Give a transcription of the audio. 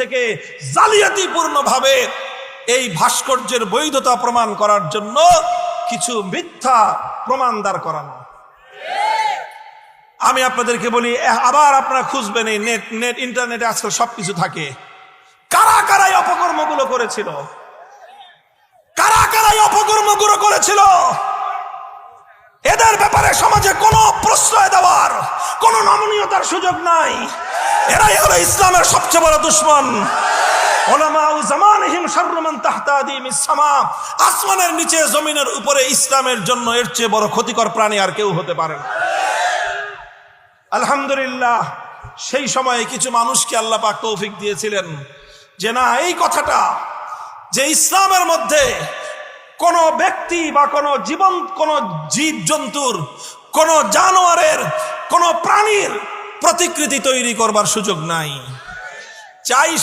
থেকে জালিয়াতিপূর্ণ ভাবে এই ভাস্কর্যের বৈধতা প্রমাণ করার জন্য কিছু মিথ্যা প্রমাণ দাঁড় করানো। আমি আপনাদেরকে বলি, আবার আপনারা খুঁজবেন, এই নেট ইন্টারনেটে আজকাল সবকিছু থাকে। কারা কারাই অপকর্মগুলো করেছিল, কারা কারাই অপকর্মগুলো করেছিল, এদের ব্যাপারে সমাজে কোনো প্রশ্রয় দেওয়ার, কোনো নমনীয়তার সুযোগ নাই। এরাই হলো ইসলামের সবচেয়ে বড় দুশমন। উলামাউ জামানিহিম শাররু মান তাহতা আদিমিস সামা। আসমানের নিচে জমিনের উপরে ইসলামের জন্য এর চেয়ে বড় ক্ষতিকর প্রাণী আর কেউ হতে পারে না। আলহামদুলিল্লাহ, সেই সময়ে কিছু মানুষকে আল্লাহ পাক তৌফিক দিয়েছিলেন যে না, এই কথাটা যে ইসলামের মধ্যে কোন ব্যক্তি বা কোন জীব জন্তুর, কোন জানোয়ারের, কোন প্রাণীর প্রতিকৃতি তৈরি করবার সুযোগ নাই। চাই